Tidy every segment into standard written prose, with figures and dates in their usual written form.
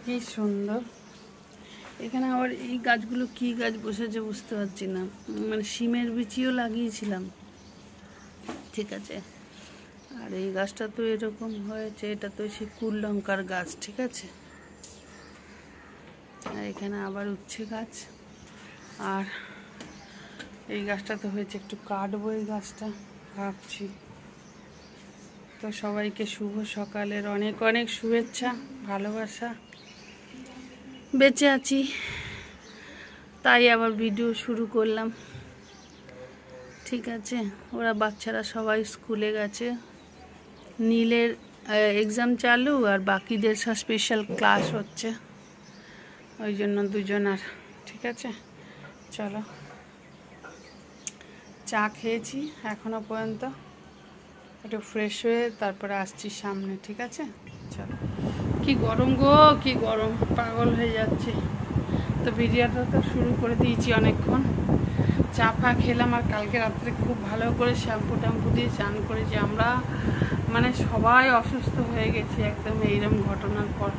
কি সুন্দর। এখানে আবার এই গাছগুলো কি গাছ বসেছে বুঝতে পারছি না, মানে শিমের বিচিও লাগিয়েছিলাম, ঠিক আছে। আর এই গাছটা তো এরকম হয়েছে, এটা তো সেই কুল লঙ্কার গাছ, ঠিক আছে। আর এখানে আবার উচ্ছে গাছ, আর এই গাছটা তো হয়েছে, একটু কাটবো এই গাছটা ভাবছি। তো সবাইকে শুভ সকালের অনেক অনেক শুভেচ্ছা, ভালোবাসা। বেঁচে আছি তাই আবার ভিডিও শুরু করলাম, ঠিক আছে। ওরা বাচ্চারা সবাই স্কুলে গেছে, নীলের এক্সাম চালু আর বাকিদের সব স্পেশাল ক্লাস হচ্ছে, ওই জন্য দুজন আর, ঠিক আছে। চলো, চা খেয়েছি এখনো পর্যন্ত, একটু ফ্রেশ হয়ে তারপরে আসছি সামনে, ঠিক আছে। চলো। কি গরম গো, কি গরম, পাগল হয়ে যাচ্ছে। তো ভিডিওটা তো শুরু করে দিয়েছি অনেকক্ষণ, চা ফা খেলাম। আর কালকে রাত্রে খুব ভালো করে শ্যাম্পু ট্যাম্পু দিয়ে চান করেছি আমরা, মানে সবাই অসুস্থ হয়ে গেছি একদম এইরকম ঘটনার পর,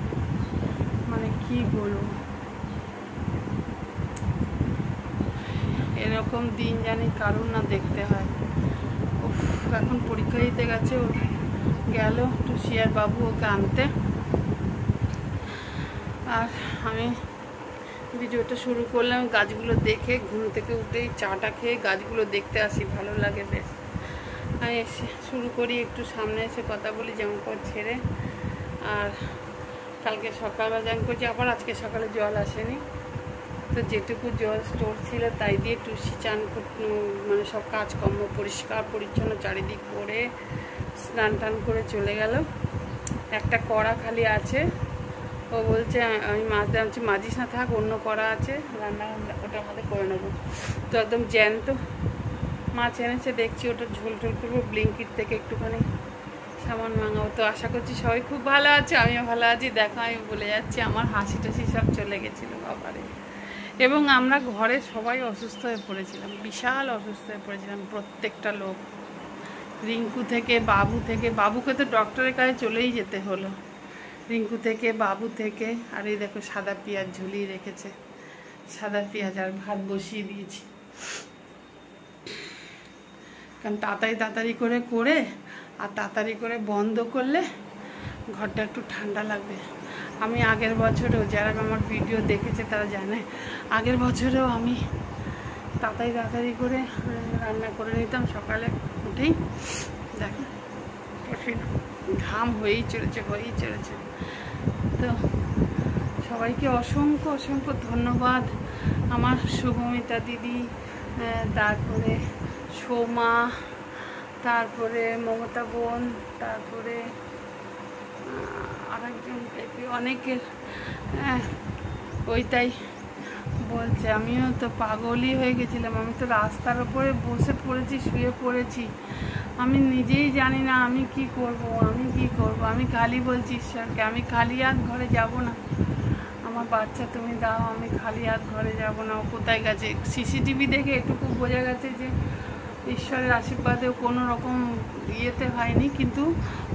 মানে কি বলবো। এরকম দিন জানি কারুর না দেখতে হয়। উফ, এখন পরীক্ষা দিতে গেছে, ও গেল টুসিয়ার বাবু ওকে আনতে। আর আমি ভিডিওটা শুরু করলাম গাছগুলো দেখে, ঘুম থেকে উঠেই চাটা খেয়ে গাছগুলো দেখতে আসি, ভালো লাগে বেশ। আমি এসে শুরু করি, একটু সামনে এসে কথা বলি জামাকাপড় ছেড়ে। আর কালকে সকালবেলা জান করছি, আবার আজকে সকালে জল আসেনি, তো যেটুকু জল স্টোর ছিল তাই দিয়ে টুসি চান মানে সব কাজকর্ম পরিষ্কার পরিচ্ছন্ন চারিদিক করে স্নান টান করে চলে গেল। একটা কড়া খালি আছে, ও বলছে আমি মাছ দামছি, মাজিস না, থাক, অন্য কড়া আছে রান্না, ওটার মধ্যে করে নেবো। তো একদম জ্যান্ত মাছ এনেছে, দেখছি ওটা ঝোল ঝোল করবো, ব্লিঙ্কিট থেকে একটুখানি সামান মাঙাবো। তো আশা করছি সবাই খুব ভালো আছে, আমিও ভালো আছি। দেখো আমি বলে যাচ্ছি, আমার হাসি টাসি সব চলে গেছিলো বাবারে। এবং আমরা ঘরে সবাই অসুস্থ হয়ে পড়েছিলাম, বিশাল অসুস্থ হয়ে পড়েছিলাম প্রত্যেকটা লোক, রিঙ্কু থেকে বাবু থেকে, বাবুকে তো ডক্টরের কাছে চলেই যেতে হলো, রিঙ্কু থেকে বাবু থেকে। আর এই দেখো সাদা পেঁয়াজ ঝুলিয়ে রেখেছে, সাদা পেঁয়াজ আর ভাত বসিয়ে দিয়েছি, কারণ তাড়াতাড়ি করে আর তাড়াতাড়ি করে বন্ধ করলে ঘরটা একটু ঠান্ডা লাগবে। আমি আগের বছরেও, যারা আমার ভিডিও দেখেছে তারা জানে, আগের বছরেও আমি তাড়াতাড়ি করে রান্না করে নিতাম সকালে উঠেই। দেখো ঘাম হয়েই চলেছে। তো সবাইকে অসংখ্য অসংখ্য ধন্যবাদ, আমার শুভমিতা দিদি, তারপরে সোমা, তারপরে মমতা বোন, তারপরে আরেকজন অনেকের, ওইটাই বলছে। আমিও তো পাগলই হয়ে গেছিলাম, আমি তো রাস্তার ওপরে বসে পড়েছি, শুয়ে পড়েছি, আমি নিজেই জানি না আমি কি করব। আমি খালি বলছি ঈশ্বরকে, আমি খালি হাত ঘরে যাব না, আমার বাচ্চা তুমি দাও, আমি খালি হাত ঘরে যাব না। ও কোথায় গেছে? সিসিটিভি দেখে এটুকু বোঝা গেছে যে ঈশ্বরের আশীর্বাদেও কোনো রকম ইয়েতে হয়নি, কিন্তু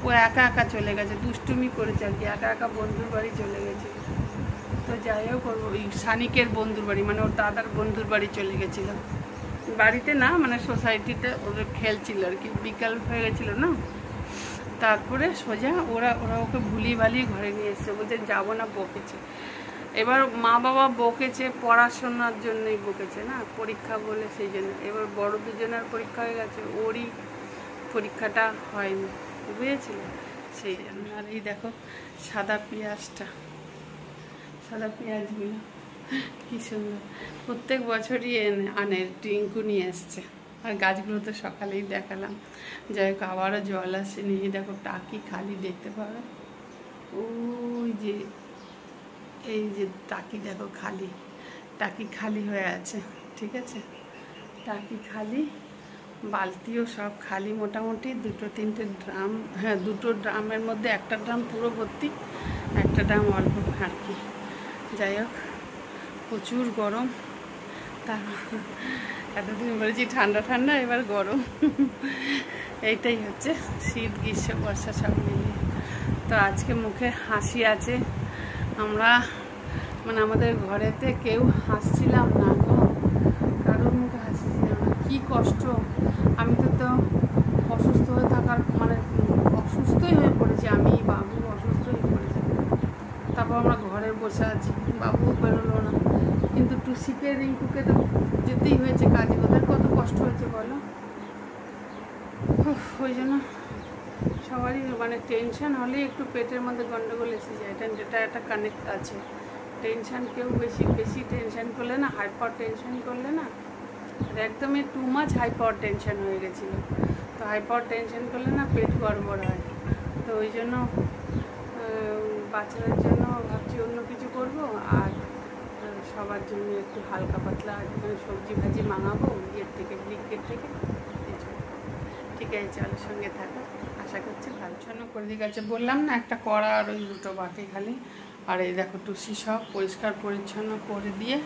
ও একা চলে গেছে, দুষ্টুমি করেছে আর কি, একা বন্ধুর বাড়ি চলে গেছে। তো যাই হোক, ওই সানিকের বন্ধুর বাড়ি, মানে ওর দাদার বন্ধুর বাড়ি চলে গেছিলো, বাড়িতে না মানে সোসাইটিতে ওদের খেলছিল আর কি, বিকাল হয়ে গেছিলো না। তারপরে সোজা ওরা ওকে ভুলিয়ে ভালিয়ে ঘরে নিয়ে এসছে, বলছে যাবো না, বকেছে। এবার মা বাবা বকেছে পড়াশোনার জন্যই বকেছে না, পরীক্ষা বলে, সেই জন্য। এবার বড় দুজনের পরীক্ষা হয়ে গেছে, ওরই পরীক্ষাটা হয়নি, বুঝেছিল, সেই জন্য। আর এই দেখো সাদা পেঁয়াজগুলো কি সুন্দর, প্রত্যেক বছরই আনে, টিঙ্কু নিয়ে এসছে। আর গাছগুলো তো সকালেই দেখালাম, যাই হোক আবারও জল আসেনি। দেখো টাকি খালি, দেখতে পাবে ওই যে, এই যে টাকি দেখো খালি, টাকি খালি হয়ে আছে, ঠিক আছে, টাকি খালি, বালতিও সব খালি মোটামুটি। দুটো তিনটে ড্রাম, হ্যাঁ দুটো ড্রামের মধ্যে একটা ড্রাম পুরো ভর্তি, একটা ড্রাম অল্প আর কি। যাই হোক প্রচুর গরম, তার এতদিন বলেছি ঠান্ডা, এবার গরম। এইটাই হচ্ছে শীত গ্রীষ্ম বর্ষা সব মিলিয়ে। তো আজকে মুখে হাসি আছে, আমরা মানে আমাদের ঘরেতে কেউ হাসছিলাম না গো, কারোর মুখে হাসছিলাম না। কী কষ্ট! আমি তো অসুস্থ হয়ে থাকার মানে অসুস্থই হয়ে পড়েছি, আমি বাবু অসুস্থ হয়ে পড়েছি। তারপর আমরা ঘরে বসে আছি, বাবুও বেরোলো না, কিন্তু টুসিকে রিঙ্কুকে তো যেতেই হয়েছে কাজে। ওদের কত কষ্ট হয়েছে বলো। ওই জন্য সবারই মানে টেনশন হলেই একটু পেটের মধ্যে গন্ডগোল এসে যায়। এটা একটা কানেক্ট আছে। টেনশন কেউ বেশি টেনশন করলে না, হাইপার টেনশন করলে না, একদমই টু মাচ হাইপার টেনশন হয়ে গেছিলো। তো হাইপার টেনশন করলে না পেট গড়বড় হয়। তো ওই জন্য বাচ্চাদের জন্য ভাবছি অন্য কিছু করব, আর সবার জন্য একটু হালকা পাতলা যেখানে সবজি ভাজি মাঙাবো ইয়ের থেকে, ব্লিঙ্কিট থেকে। ঠিক আছে, চালের সঙ্গে থাকো, আশা করছি ভালো ছন্ন করে দিয়ে গেছে। বললাম না একটা কড়া আর ওই দুটো বাটি খালি। আর এই দেখো টুসি সব পরিষ্কার পরিচ্ছন্ন করে দিয়ে,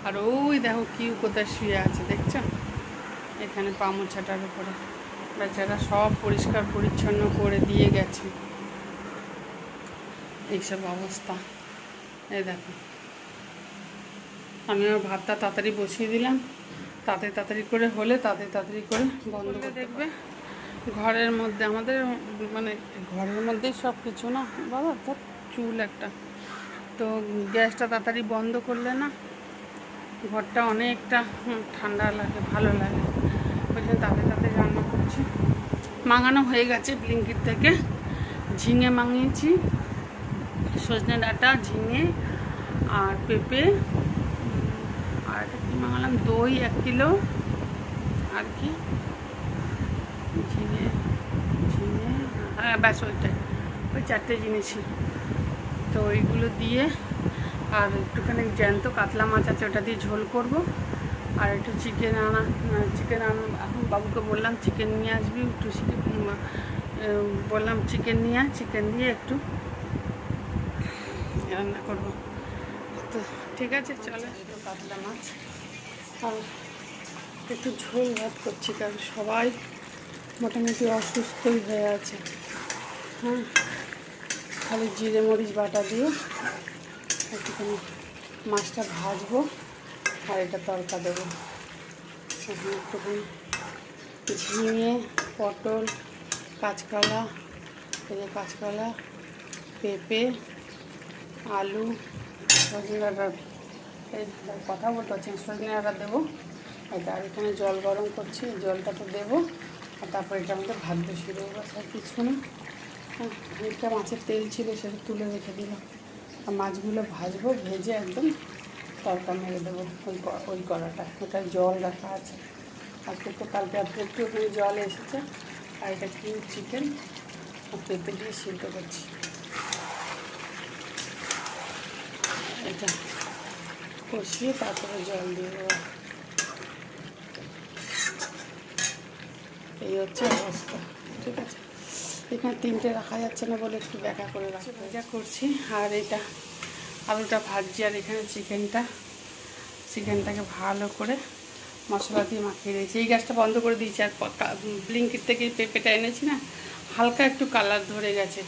আর ওই দেখো কিউ কোথায় শুয়ে আছে দেখছো, এখানে পামোছাটার উপরে। বেচারা সব পরিষ্কার পরিচ্ছন্ন করে দিয়ে গেছে। এইসব অবস্থা। এই দেখো, আমি আমার ভাতটা তাড়াতাড়ি বসিয়ে দিলাম, তাড়াতাড়ি করে হলে তাড়াতাড়ি করে বন্ধ করে দেখবে। ঘরের মধ্যে আমাদের মানে ঘরের মধ্যেই সব কিছু না বাবা, তার চুল একটা। তো গ্যাসটা তাড়াতাড়ি বন্ধ করলে না ঘরটা অনেকটা ঠান্ডা লাগে, ভালো লাগে। ওই জন্য তাড়াতাড়ি রান্না করছি। মাঙানো হয়ে গেছে ব্লিঙ্কিট থেকে, ঝিঙে মাঙিয়েছি, সজনে ডাঁটা, ঝিঙে আর পেঁপে, আর একটা কী মাঙালাম, দই 1 কিলো, আর কি ঝিঙে হ্যাঁ ব্যাস ওইটাই, ওই 4টে জিনিসই। তো ওইগুলো দিয়ে আর একটুখানি জ্যান্ত কাতলা মাছ আছে, ওটা দিয়ে ঝোল করব। আর একটু চিকেন এখন বাবুকে বললাম চিকেন নিয়ে আসবি, একটু বললাম চিকেন দিয়ে একটু রান্না করব। তো ঠিক আছে, চলে একটু কাতলা মাছ আর একটু ঝোল ভাত করছি, কারণ সবাই মোটামুটি অসুস্থই হয়ে আছে। হ্যাঁ, খালি জিরে মরিচ বাটা দিয়ে একটুখানি মাছটা ভাজবো আর এটা তড়কা দেবো। এখন একটুখানি ঝিঙে, পটল, কাঁচকলা, পেঁপে, আলু, সজনে ডাঁটা, এই কথা বলতে পারছি, সজনে ডাঁটা দেবো। এটা আর এখানে জল গরম করছি, জলটা তো দেবো। আর তারপর এটা আমাদের ভাত বসিয়ে দেবো, বাস আর কিছু না। খানিকটা মাছের তেল ছিল, সেটা তুলে রেখে দিলাম। আর মাছগুলো ভাজবো, ভেজে একদম তড়কা মেরে দেবো ওই কড়াটা। ওটার জল রাখা আছে, আজকে তো কালকে একটু ওখানে জল এসেছে। আর এটা কিউব চিকেন আর পেঁপে দিয়ে সিদ্ধ করছি। এটা কষিয়ে তারপরে জল দিয়ে দেবো। এই হচ্ছে অবস্থা। ঠিক আছে, এখানে 3টে রাখা যাচ্ছে না বলে একটু দেখা করে রাখছি। ভাজা করছি আর এটা আলুটা ভাজছি, আর এখানে চিকেনটাকে ভালো করে মশলা দিয়ে মাখিয়ে দিয়েছি। এই গ্যাসটা বন্ধ করে দিয়েছি। আর ব্লিঙ্কিট থেকে পেঁপেটা এনেছি না, হালকা একটু কালার ধরে গেছে।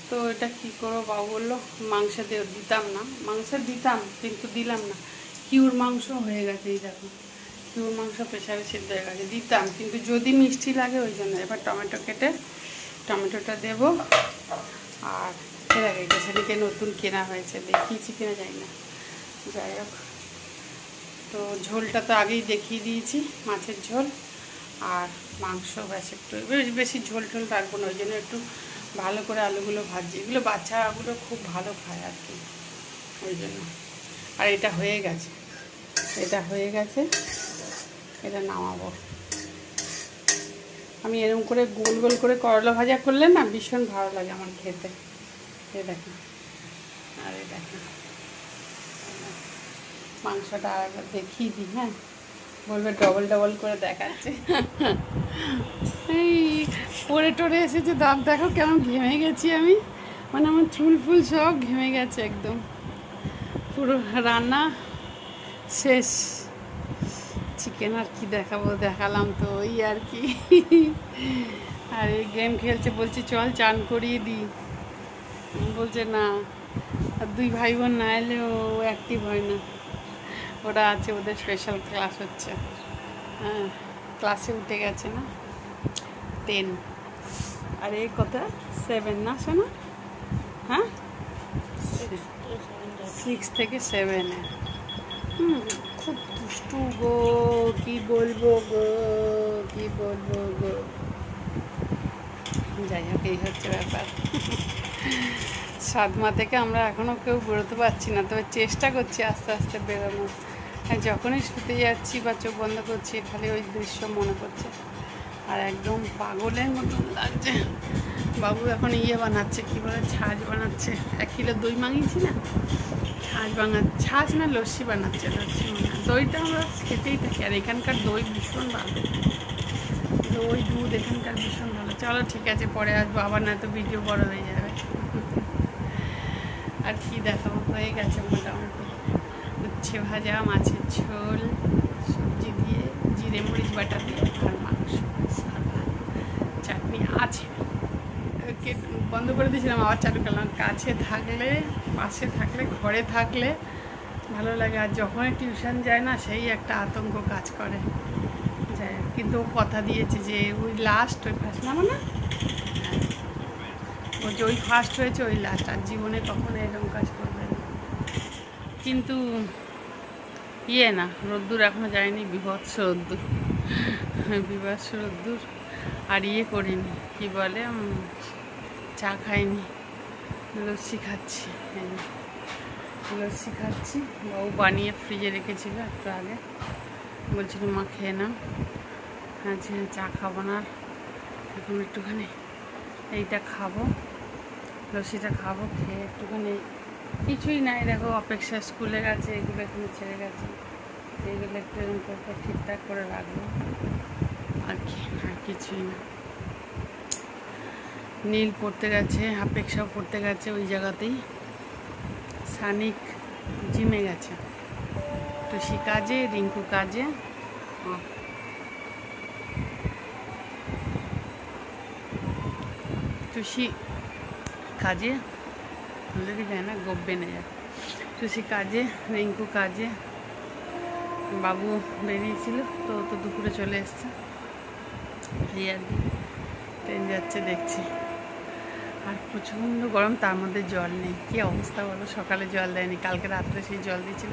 তো এটা কী করবো, বাবু বললো মাংস দিতাম কিন্তু দিলাম না। কিউর মাংস হয়ে গেছে, এই দেখো কিউর মাংস প্রেশারে সিদ্ধ হয়ে গেছে, দিতাম কিন্তু যদি মিষ্টি লাগে ওই জন্য। এবার টমেটো কেটে টমেটোটা দেবো। আর এর আগে সেদিকে নতুন কেনা হয়েছে, দেখিয়েছি কিনা যাই না, যাই হোক। তো ঝোলটা তো আগেই দেখিয়ে দিয়েছি, মাছের ঝোল আর মাংস। ব্যাস একটু বেশি ঝোল রাখবো না, ওই জন্য একটু ভালো করে আলুগুলো ভাজি। এগুলো বাচ্চাগুলো খুব ভালো খায় আর কি, ওই জন্য। আর এটা হয়ে গেছে, এটা নামাবো। আমি এরকম করে গোল গোল করে করলা ভাজা করলে না ভীষণ ভালো লাগে আমার খেতে। এই দেখেন, আর এই দেখেন মাংসটা আরেকবার দেখিয়ে দিই। হ্যাঁ, বলবে ডবল করে দেখাচ্ছে। এই পরে টরে এসেছে, দাঁত দেখো কেমন ঘেমে গেছি আমি, মানে আমার চুল ফুল সব ঘেমে গেছে একদম। পুরো রান্না শেষ। চিকেন আর কি দেখালাম তো ওই আর কি। আর এই গেম খেলছে, বলছি চল চান করিয়ে দিই, বলছে না আর দুই ভাই বোন না এলে ও অ্যাক্টিভ হয় না। ওরা আছে, ওদের স্পেশাল ক্লাস হচ্ছে। হ্যাঁ, ক্লাসে উঠে গেছে না 10, আর এই কত 7 না শোনা? হ্যাঁ, 6 থেকে 7-এ। খুব দুষ্টু গো, কি বলবো গো, কি বলবো গো। যাই হোক, এই হচ্ছে ব্যাপার। সাতমা থেকে আমরা এখনও কেউ বেরোতে পারছি না, তবে চেষ্টা করছি আস্তে আস্তে বেরোনোর। যখনই শুতে যাচ্ছি বা চোখ বন্ধ করছি খালি ওই দৃশ্য মনে পড়ছে, আর একদম পাগলের মতন লাগছে। বাবু এখন বানাচ্ছে, কী বলে, ছাঁচ বানাচ্ছে। 1 কিলো দই মাঙিয়েছি না, ছাঁচ না লস্যি বানাচ্ছে। লস্যি মানে দইটা আমরা খেতেই থাকি, আর এখানকার দই ভীষণ ভালো, দই দুধ এখানকার ভীষণ ভালো। চলো ঠিক আছে, পরে আসবো আবার, না তো ভিডিও বড় হয়ে যাবে। আর কি দেখাবো, হয়ে গেছে মোটামুটি। উচ্ছে ভাজা, মাছের ঝোল, সবজি দিয়ে, জিরে মরিচ বাটা দিয়ে, আর মাংস, চাটনি আছে। বন্ধ করে দিয়েছিলাম, আবার চালু করলাম। কাছে থাকলে, পাশে থাকলে, ঘরে থাকলে ভালো লাগে, আর যখন টিউশন যায় না সেই একটা আতঙ্ক কাজ করে। যাই, কিন্তু ও কথা দিয়েছে যে ওই লাস্ট, ওই ফার্স্ট নামো না, ও যে ওই ফার্স্ট হয়েছে ওই লাস্ট, আর জীবনে কখনো এরকম কাজ করবে না। কিন্তু না, রোদ্দুর এখনো যায়নি, বিভৎস রোদ্দুর, বিভৎস রোদ্দুর। আর করিনি, কি বলে, চা খাইনি, লস্যি খাচ্ছি। লস্যি খাচ্ছি, বাবু বানিয়ে ফ্রিজে রেখেছিল একটু আগে, বলছিল মা খেয়ে নাও। আচ্ছা, চা খাবো না, এখন একটুখানি এইটা খাবো, লস্যিটা খাবো, খেয়ে একটুখানি, কিছুই নাই দেখো, অপেক্ষা স্কুলে গেছে, এগুলো এখানে ছেড়ে গেছে, এইগুলো একটু ঠিকঠাক করে রাখবো, আর কি, আর কিছুই না। নীল পড়তে গেছে, অপেক্ষাও পড়তে গেছে ওই জায়গাতেই, সানিক জিমে গেছে, টুসি কাজে, রিঙ্কু কাজে। টুসি কাজে, যদি যায় না গোব্বে নে যায়। টুসি কাজে, রিঙ্কু কাজে, বাবু বেরিয়েছিল তো দুপুরে চলে এসছে। এই আর কি, ট্রেন যাচ্ছে দেখছি, আর প্রচণ্ড গরম, তার মধ্যে জল নেই। কী অবস্থা বলো, সকালে জল দেয়নি, কালকে রাত্রে সেই জল দিয়েছিল।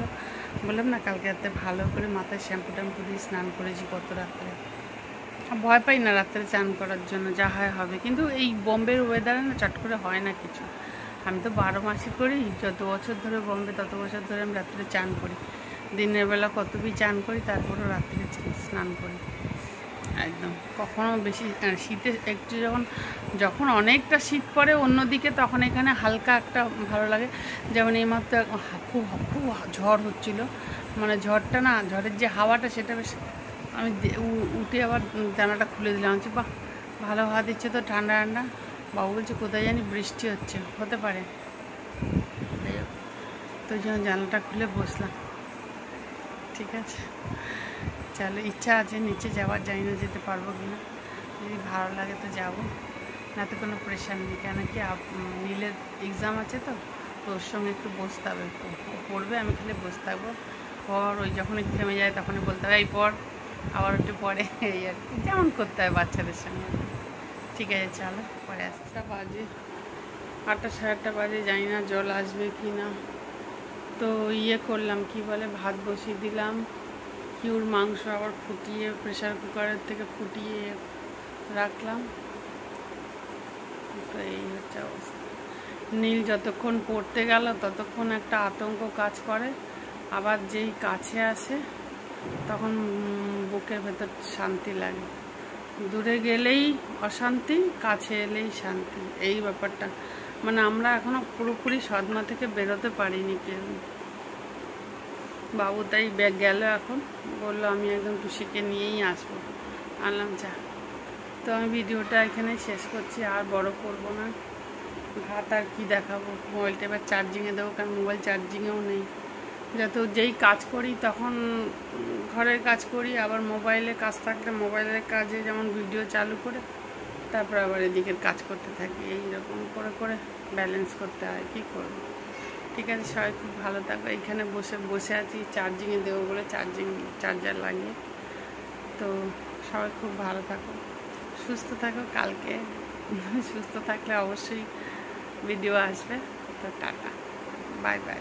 বললাম না, কালকে রাত্রে ভালো করে মাথায় শ্যাম্পু ট্যাম্পু দিয়ে স্নান করেছি কত রাত্রে। ভয় পাই না রাত্রে চান করার জন্য, যা হয় হবে, কিন্তু এই বোম্বের ওয়েদারে না চট করে হয় না কিছু। আমি তো 12 মাসই করি, যত বছর ধরে বোম্বে তত বছর ধরে আমি রাত্রে চান করি। দিনের বেলা কতবি চান করি, তারপরেও রাত্রে স্নান করি একদম। কখনো বেশি শীতে একটু যখন অনেকটা শীত পড়ে অন্যদিকে, তখন এখানে হালকা একটা ভালো লাগে। যেমন এই মাত্র খুব খুব ঝড় হচ্ছিল, মানে ঝড়টা না, ঝড়ের যে হাওয়াটা সেটা বেশ, আমি উঠে আবার জানালাটা খুলে দিলাম, হচ্ছে বাহ ভালো হাওয়া দিচ্ছে তো, ঠান্ডা ঠান্ডা। বাবু বলছে কোথায় জানি বৃষ্টি হচ্ছে, হতে পারে, তো ওই জন্য জানালাটা খুলে বসলাম। ঠিক আছে, চলো, ইচ্ছা আছে নিচে যাওয়ার, জানি না যেতে পারবো কি না, যদি ভালো লাগে তো যাবো, না তো কোনো প্রেশার নেই। কেন কি নীলের এক্সাম আছে, তো ওর সঙ্গে একটু বসতে হবে, পড়বে, আমি খালি বসে থাকবো। পর ওই যখনই থেমে যায় তখনই বলতে হবে এই পর, আবার একটু পরে, এই আর কি, যেমন করতে হয় বাচ্চাদের সঙ্গে। ঠিক আছে, চলো, পরে 8টা বাজে, 8টা সাড়ে 8টা বাজে, জানি না জল আসবে কি না। তো করলাম, কি বলে, ভাত বসিয়ে দিলাম, কিউর মাংস আবার ফুটিয়ে প্রেশার কুকারের থেকে ফুটিয়ে রাখলাম। তো এই হচ্ছে অবস্থা। নীল যতক্ষণ পড়তে গেল ততক্ষণ একটা আতঙ্ক কাজ করে, আবার যেই কাছে আসে তখন বুকের ভেতর শান্তি লাগে। দূরে গেলেই অশান্তি, কাছে এলেই শান্তি, এই ব্যাপারটা। মানে আমরা এখনো পুরোপুরি সদমা থেকে বেরোতে পারিনি কেউ। বাবু তাই ব্যাগ গেল, এখন বললো আমি একদম টুসিকে নিয়েই আসবো, আনলাম যা। তো আমি ভিডিওটা এখানে শেষ করছি, আর বড় করব না। ভাত আর কি দেখাবো, মোবাইলটা এবার চার্জিংয়ে দেবো, কারণ মোবাইল চার্জিংয়েও নেই। যেই কাজ করি তখন ঘরের কাজ করি, আবার মোবাইলে কাজ থাকলে মোবাইলের কাজে যেমন ভিডিও চালু করে তারপর আবার এদিকের কাজ করতে থাকি, এইরকম করে করে ব্যালেন্স করতে হয়, কী করবো। ঠিক আছে, সবাই খুব ভালো থাকো। এখানে বসে বসে আছি চার্জিংয়ে দেবো বলে, চার্জার লাগিয়ে। তো সবাই খুব ভালো থাকো, সুস্থ থাকো। কালকে সুস্থ থাকলে অবশ্যই ভিডিও আসবে। তো টাটা, বাই বাই।